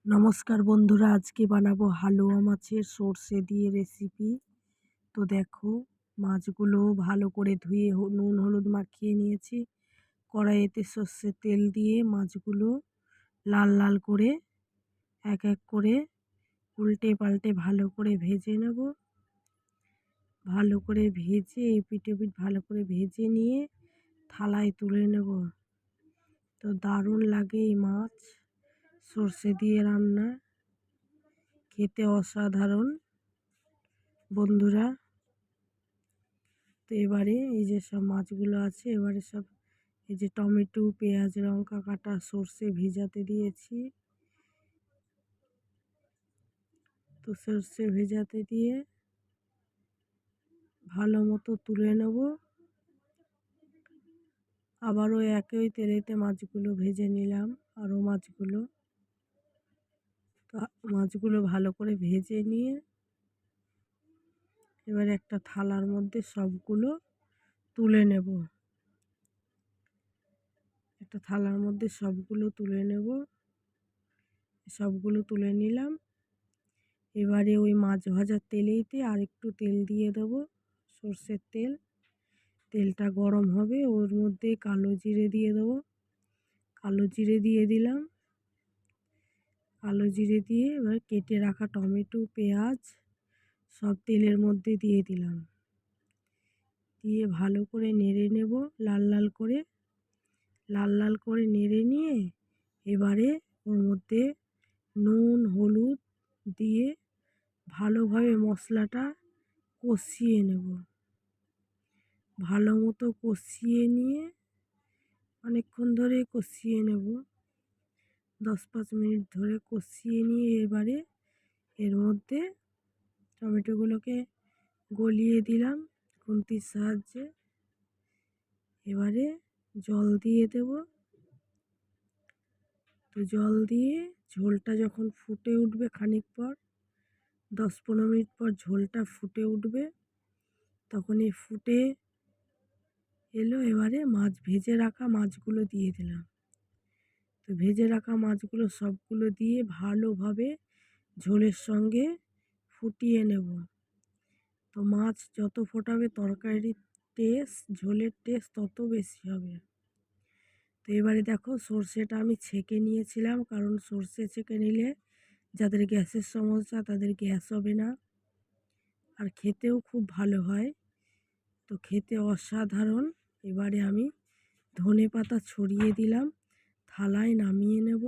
নমস্কার বন্ধুরা, আজকে বানাবো হালুয়া মাছের সর্ষে দিয়ে রেসিপি। তো দেখো, মাছগুলো ভালো করে ধুয়ে নুন হলুদ মাখিয়ে নিয়েছি। কড়াইতে সর্ষের তেল দিয়ে মাছগুলো লাল লাল করে এক এক করে উল্টে পাল্টে ভালো করে ভেজে নেব। ভালো করে ভেজে এপিঠ ওপিঠ ভালো করে ভেজে নিয়ে থালায় তুলে নেব। তো দারুণ লাগে এই মাছ সর্ষে দিয়ে রান্না, খেতে অসাধারণ বন্ধুরা। তো এবারে এই যে সব মাছগুলো আছে, এবারে সব এই যে টমেটো, পেঁয়াজ, লঙ্কা কাটা, সর্ষে ভিজাতে দিয়েছি। তো সর্ষে ভেজাতে দিয়ে ভালো মতো তুলে নেব। আবারও একই তেলেতে মাছগুলো ভেজে নিলাম, আরও মাছগুলো। তো মাছগুলো ভালো করে ভেজে নিয়ে এবার একটা থালার মধ্যে সবগুলো তুলে নেব। একটা থালার মধ্যে সবগুলো তুলে নেব। সবগুলো তুলে নিলাম। এবারে ওই মাছ ভাজার তেলেইতে আর একটু তেল দিয়ে দেবো, সর্ষের তেল। তেলটা গরম হবে, ওর মধ্যে কালো জিরে দিয়ে দেবো। কালো জিরে দিয়ে দিলাম। কালো জিরে দিয়ে এবার কেটে রাখা টমেটো, পেঁয়াজ সব তেলের মধ্যে দিয়ে দিলাম। দিয়ে ভালো করে নেড়ে নেব, লাল লাল করে। লাল লাল করে নেড়ে নিয়ে এবারে ওর মধ্যে নুন হলুদ দিয়ে ভালোভাবে মশলাটা কষিয়ে নেব। ভালো মতো কষিয়ে নিয়ে অনেকক্ষণ ধরে কষিয়ে নেব, 10-5 মিনিট ধরে কষিয়ে নিয়ে এবারে এর মধ্যে টমেটোগুলোকে গলিয়ে দিলাম খুন্তির সাহায্যে। এবারে জল দিয়ে দেব। তো জল দিয়ে ঝোলটা যখন ফুটে উঠবে, খানিক পর 10-15 মিনিট পর ঝোলটা ফুটে উঠবে, তখনই ফুটে এলো। এবারে মাছ ভেজে রাখা মাছগুলো দিয়ে দিলাম। তো ভেজে রাখা মাছগুলো সবগুলো দিয়ে ভালোভাবে ঝোলের সঙ্গে ফুটিয়ে নেব। তো মাছ যত ফোটাবে তরকারির টেস্ট, ঝোলের টেস্ট তত বেশি হবে। তো এবারে দেখো, সর্ষেটা আমি ছেঁকে নিয়েছিলাম, কারণ সর্ষে ছেঁকে নিলে যাদের গ্যাসের সমস্যা তাদের গ্যাস হবে না, আর খেতেও খুব ভালো হয়। তো খেতে অসাধারণ। এবারে আমি ধনেপাতা ছড়িয়ে দিলাম, থালায় নামিয়ে নেব।